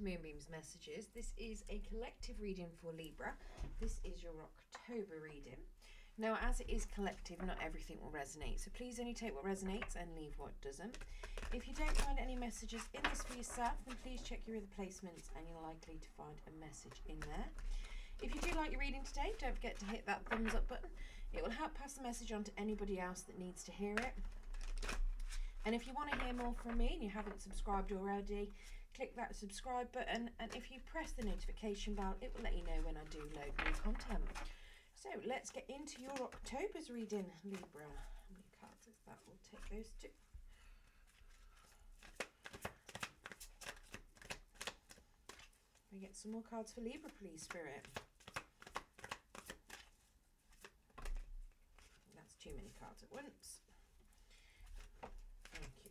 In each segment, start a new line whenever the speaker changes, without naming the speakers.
Moonbeam's messages. This is a collective reading for Libra. This is your October reading. Now, as it is collective, not everything will resonate, so please only take what resonates and leave what doesn't. If you don't find any messages in this for yourself, then please check your other placements and you're likely to find a message in there. If you do like your reading today, don't forget to hit that thumbs up button. It will help pass the message on to anybody else that needs to hear it. And if you want to hear more from me and you haven't subscribed already, click that subscribe button, and if you press the notification bell, it will let you know when I do load new content. So let's get into your October's reading, Libra. How many cards is that? We'll take those two. We get some more cards for Libra, please, Spirit. That's too many cards at once. Thank you.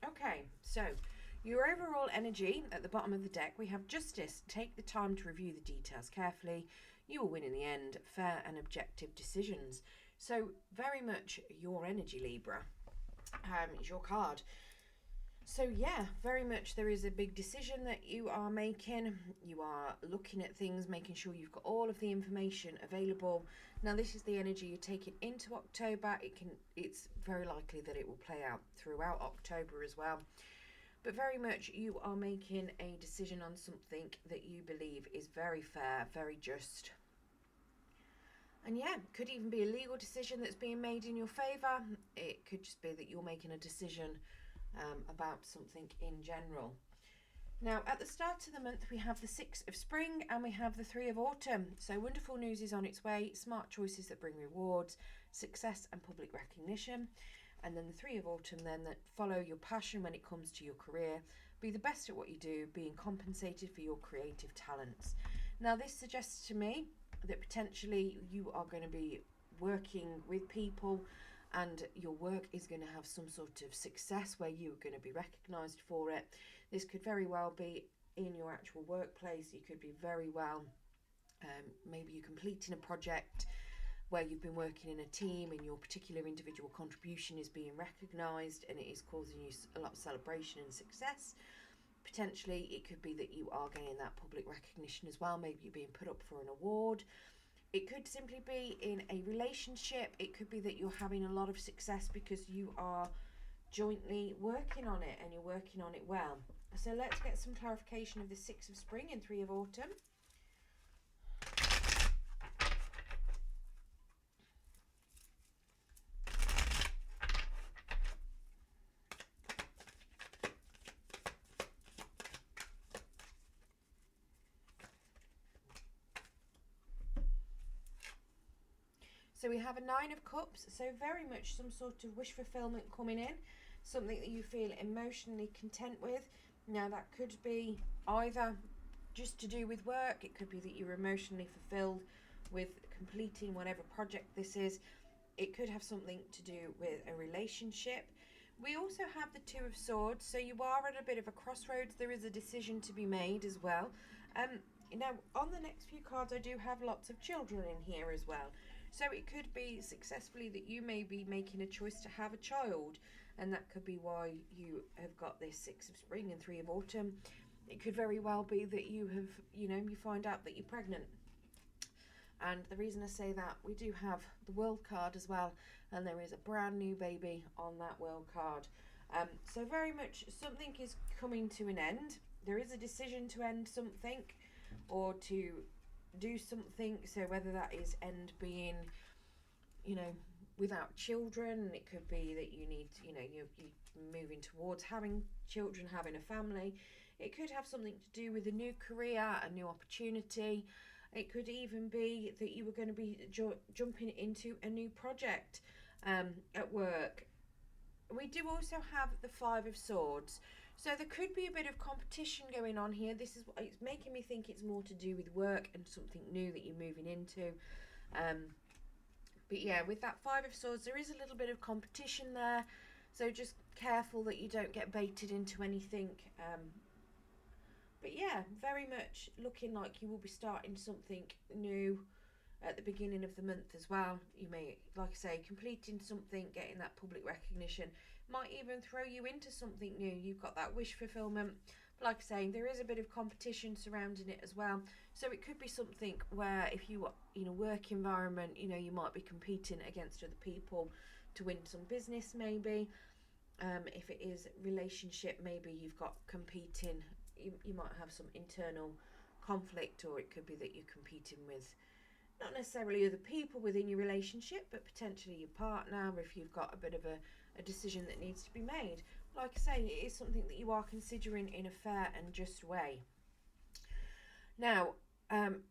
Okay, so your overall energy at the bottom of the deck, we have Justice. Take the time to review the details carefully. You will win in the end. Fair and objective decisions. So very much your energy, Libra, is your card. So yeah, very much there is a big decision that you are making. You are looking at things, making sure you've got all of the information available. Now this is the energy you take it into October. It's very likely that it will play out throughout October as well. But very much you are making a decision on something that you believe is very fair, very just. And yeah, could even be a legal decision that's being made in your favour. It could just be that you're making a decision about something in general. Now, at the start of the month, we have the 6 of Spring and we have the 3 of Autumn. So wonderful news is on its way, smart choices that bring rewards, success and public recognition. And then the 3 of Autumn then, that follow your passion when it comes to your career. Be the best at what you do, being compensated for your creative talents. Now, this suggests to me that potentially you are going to be working with people and your work is going to have some sort of success where you're going to be recognised for it. This could very well be in your actual workplace. You could be very well, maybe you're completing a project where you've been working in a team and your particular individual contribution is being recognised and it is causing you a lot of celebration and success. Potentially it could be that you are getting that public recognition as well. Maybe you're being put up for an award. It could simply be in a relationship. It could be that you're having a lot of success because you are jointly working on it and you're working on it well. So let's get some clarification of the 6 of Spring and 3 of Autumn. So we have a 9 of Cups, so very much some sort of wish fulfillment coming in, something that you feel emotionally content with. Now that could be either just to do with work, it could be that you're emotionally fulfilled with completing whatever project this is. It could have something to do with a relationship. We also have the 2 of Swords, so you are at a bit of a crossroads. There is a decision to be made as well. Now, on the next few cards, I do have lots of children in here as well. So it could be successfully that you may be making a choice to have a child. And that could be why you have got this 6 of Spring and 3 of Autumn. It could very well be that you have, you find out that you're pregnant. And the reason I say that, we do have the World card as well. And there is a brand new baby on that World card. So very much something is coming to an end. There is a decision to end something or to do something. So whether that is end being, without children, it could be that you need, you're moving towards having children, having a family. It could have something to do with a new career, a new opportunity. It could even be that you were going to be jumping into a new project at work. We do also have the 5 of Swords. So there could be a bit of competition going on here. This is what it's making me think it's more to do with work and something new that you're moving into. But yeah, with that 5 of Swords, there is a little bit of competition there. So just careful that you don't get baited into anything. But yeah, very much looking like you will be starting something new at the beginning of the month as well. You may, like I say, completing something, getting that public recognition, might even throw you into something new. You've got that wish fulfillment. But like I say, there is a bit of competition surrounding it as well. So it could be something where if you are in a work environment, you know, you might be competing against other people to win some business maybe. If it is relationship, maybe you've got competing, you might have some internal conflict, or it could be that you're competing with not necessarily other people within your relationship, but potentially your partner, if you've got a bit of a decision that needs to be made. Like I say, it is something that you are considering in a fair and just way. Now,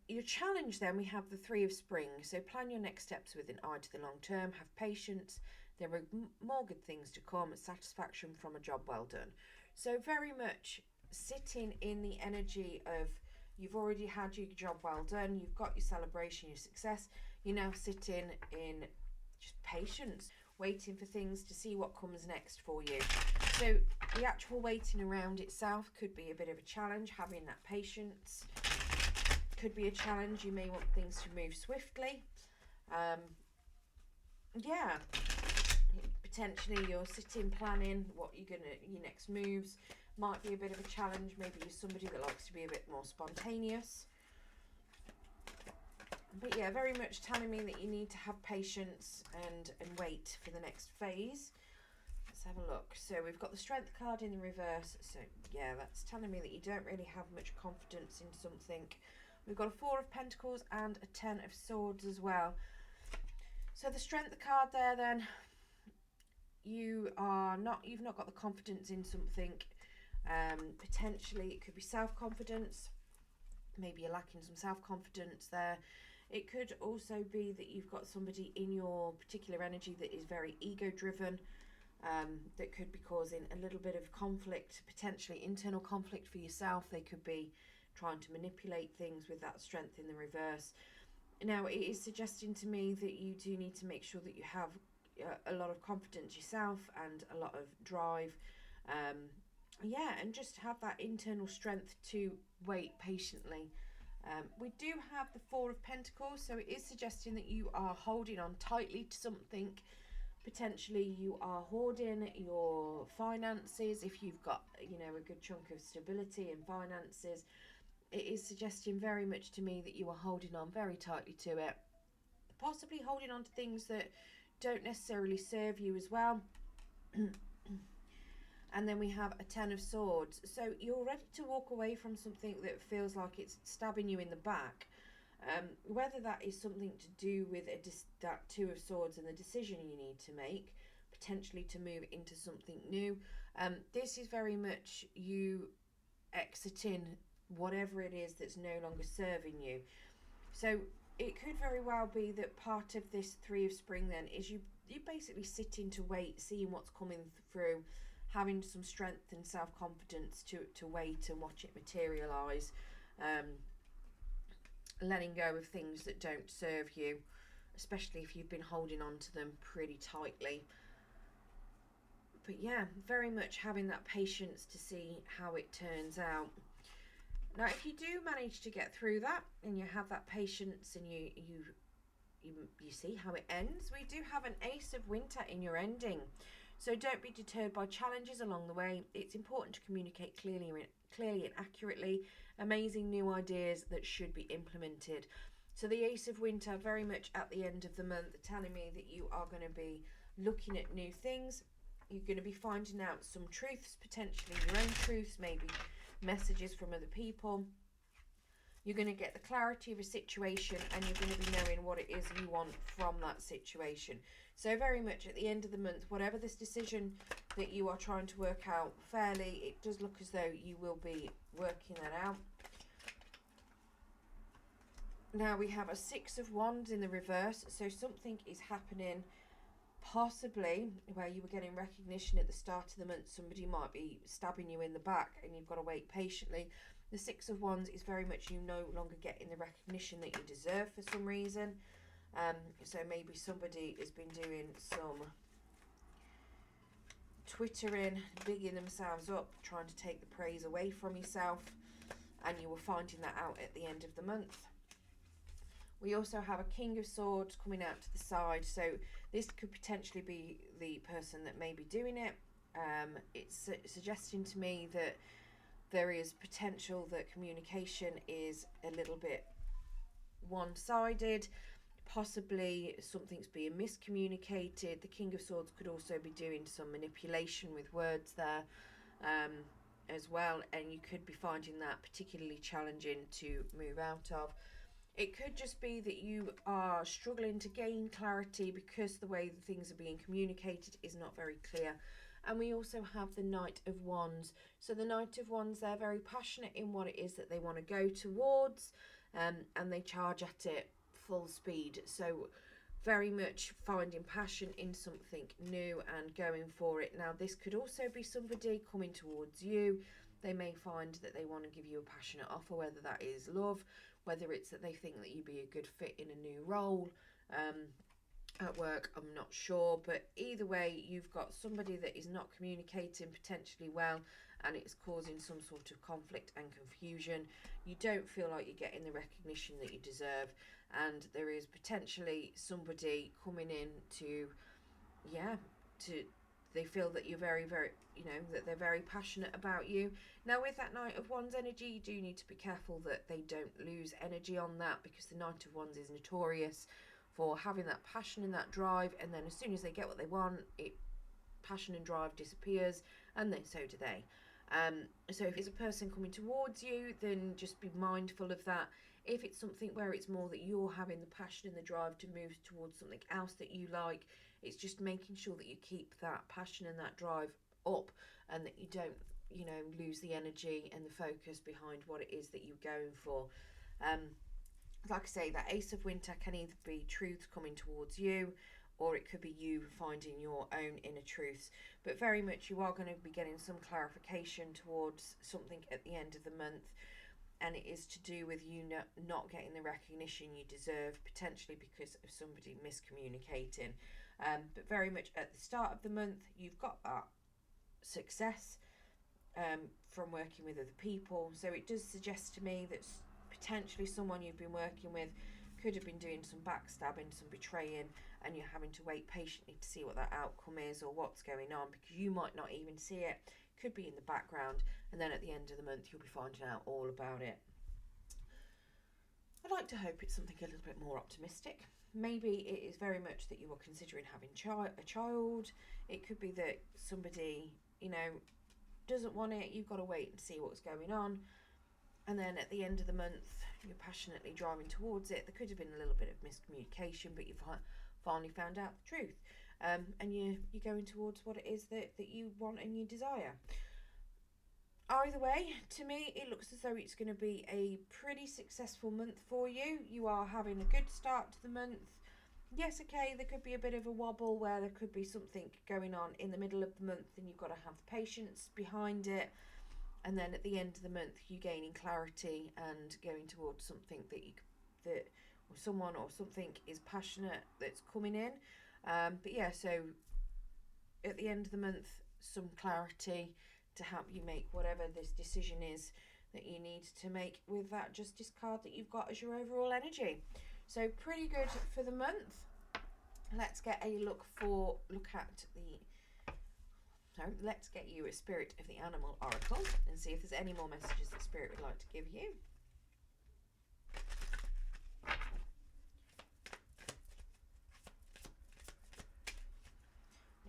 your challenge then, we have the Three of Spring. So plan your next steps with an eye to the long term, have patience. There are more good things to come, satisfaction from a job well done. So very much sitting in the energy of, you've already had your job well done, you've got your celebration, your success. You're now sitting in just patience, waiting for things to see what comes next for you. So the actual waiting around itself could be a bit of a challenge. Having that patience could be a challenge. You may want things to move swiftly. Potentially you're sitting planning what your next moves might be a bit of a challenge. Maybe you're somebody that likes to be a bit more spontaneous. But yeah, very much telling me that you need to have patience and wait for the next phase. Let's have a look. So we've got the Strength card in the reverse. So yeah, that's telling me that you don't really have much confidence in something. We've got a Four of Pentacles and a Ten of Swords as well. So the Strength card there then, you've not got the confidence in something. Potentially it could be self-confidence. Maybe you're lacking some self-confidence there. It could also be that you've got somebody in your particular energy that is very ego-driven, that could be causing a little bit of conflict, potentially internal conflict for yourself. They could be trying to manipulate things with that Strength in the reverse. Now, it is suggesting to me that you do need to make sure that you have a lot of confidence yourself and a lot of drive. And just have that internal strength to wait patiently. We do have the Four of Pentacles, so it is suggesting that you are holding on tightly to something. Potentially you are hoarding your finances. If you've got, a good chunk of stability in finances, it is suggesting very much to me that you are holding on very tightly to it. Possibly holding on to things that don't necessarily serve you as well. And then we have a Ten of Swords. So you're ready to walk away from something that feels like it's stabbing you in the back. Whether that is something to do with that Two of Swords and the decision you need to make, potentially to move into something new. This is very much you exiting whatever it is that's no longer serving you. So it could very well be that part of this Three of Spring then is you basically sitting to wait, seeing what's coming through, having some strength and self-confidence to wait and watch it materialise, letting go of things that don't serve you, especially if you've been holding on to them pretty tightly. But yeah, very much having that patience to see how it turns out. Now, if you do manage to get through that and you have that patience and you see how it ends, we do have an Ace of Winter in your ending. So don't be deterred by challenges along the way. It's important to communicate clearly and accurately. Amazing new ideas that should be implemented. So the Ace of Winter, very much at the end of the month, telling me that you are going to be looking at new things. You're going to be finding out some truths, potentially your own truths, maybe messages from other people. You're going to get the clarity of a situation and you're going to be knowing what it is you want from that situation. So very much at the end of the month, whatever this decision that you are trying to work out fairly, it does look as though you will be working that out. Now we have a Six of Wands in the reverse. So something is happening, possibly where you were getting recognition at the start of the month. Somebody might be stabbing you in the back and you've got to wait patiently. The Six of Wands is very much you no longer getting the recognition that you deserve for some reason. So maybe somebody has been doing some twittering, bigging themselves up, trying to take the praise away from yourself, and you were finding that out at the end of the month. We also have a King of Swords coming out to the side, so this could potentially be the person that may be doing it. It's suggesting to me that there is potential that communication is a little bit one-sided. Possibly something's being miscommunicated. The King of Swords could also be doing some manipulation with words there as well, and you could be finding that particularly challenging to move out of. It could just be that you are struggling to gain clarity because the way that things are being communicated is not very clear. And we also have the Knight of Wands. So the Knight of Wands, they're very passionate in what it is that they want to go towards, and they charge at it full speed. So very much finding passion in something new and going for it. Now this could also be somebody coming towards you. They may find that they want to give you a passionate offer, whether that is love, whether it's that they think that you'd be a good fit in a new role at work, I'm not sure. But either way, you've got somebody that is not communicating potentially well, and it's causing some sort of conflict and confusion. You don't feel like you're getting the recognition that you deserve, and there is potentially somebody coming in to they feel that you're very, very, that they're very passionate about you. Now with that Knight of Wands energy, you do need to be careful that they don't lose energy on that, because the Knight of Wands is notorious for having that passion and that drive, and then as soon as they get what they want, passion and drive disappears, and then so do they. So if it's a person coming towards you, then just be mindful of that. If it's something where it's more that you're having the passion and the drive to move towards something else that you like, it's just making sure that you keep that passion and that drive up, and that you don't, lose the energy and the focus behind what it is that you're going for. Like I say, that Ace of Winter can either be truths coming towards you, or it could be you finding your own inner truths. But very much you are going to be getting some clarification towards something at the end of the month, and it is to do with you not getting the recognition you deserve, potentially because of somebody miscommunicating. But very much at the start of the month, you've got that success from working with other people. So it does suggest to me that potentially someone you've been working with could have been doing some backstabbing, some betraying, and you're having to wait patiently to see what that outcome is or what's going on, because you might not even see it. Could be in the background, and then at the end of the month you'll be finding out all about it. I'd like to hope it's something a little bit more optimistic. Maybe it is very much that you are considering having a child. It could be that somebody, doesn't want it. You've got to wait and see what's going on. And then at the end of the month, you're passionately driving towards it. There could have been a little bit of miscommunication, but you've finally found out the truth. And you're going towards what it is that you want and you desire. Either way, to me, it looks as though it's going to be a pretty successful month for you. You are having a good start to the month. Yes, okay, there could be a bit of a wobble where there could be something going on in the middle of the month, and you've got to have the patience behind it. And then at the end of the month, you gaining clarity and going towards something that someone or something is passionate that's coming in. But yeah, so at the end of the month, some clarity to help you make whatever this decision is that you need to make with that Justice card that you've got as your overall energy. So pretty good for the month. Let's get a let's get you a Spirit of the Animal Oracle and see if there's any more messages that Spirit would like to give you.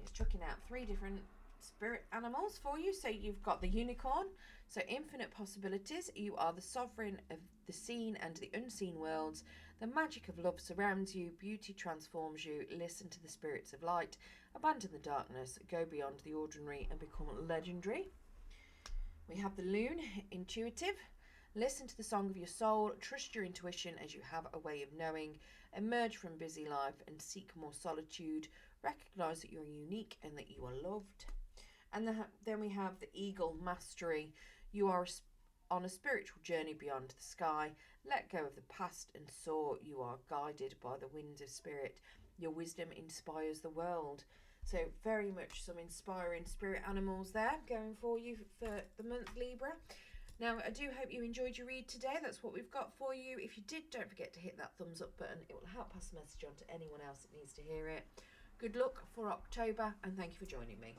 It's chucking out 3 different spirit animals for you. So you've got the unicorn, so infinite possibilities. You are the sovereign of the seen and the unseen worlds. The magic of love surrounds you. Beauty transforms you. Listen to the spirits of light. Abandon the darkness. Go beyond the ordinary and become legendary. We have the loon, intuitive. Listen to the song of your soul. Trust your intuition as you have a way of knowing. Emerge from busy life and seek more solitude. Recognize that you're unique and that you are loved. And then we have the eagle, mastery. You are on a spiritual journey beyond the sky. Let go of the past and soar. You are guided by the winds of spirit. Your wisdom inspires the world. So very much some inspiring spirit animals there going for you for the month, Libra. Now, I do hope you enjoyed your read today. That's what we've got for you. If you did, don't forget to hit that thumbs up button. It will help pass the message on to anyone else that needs to hear it. Good luck for October, and thank you for joining me.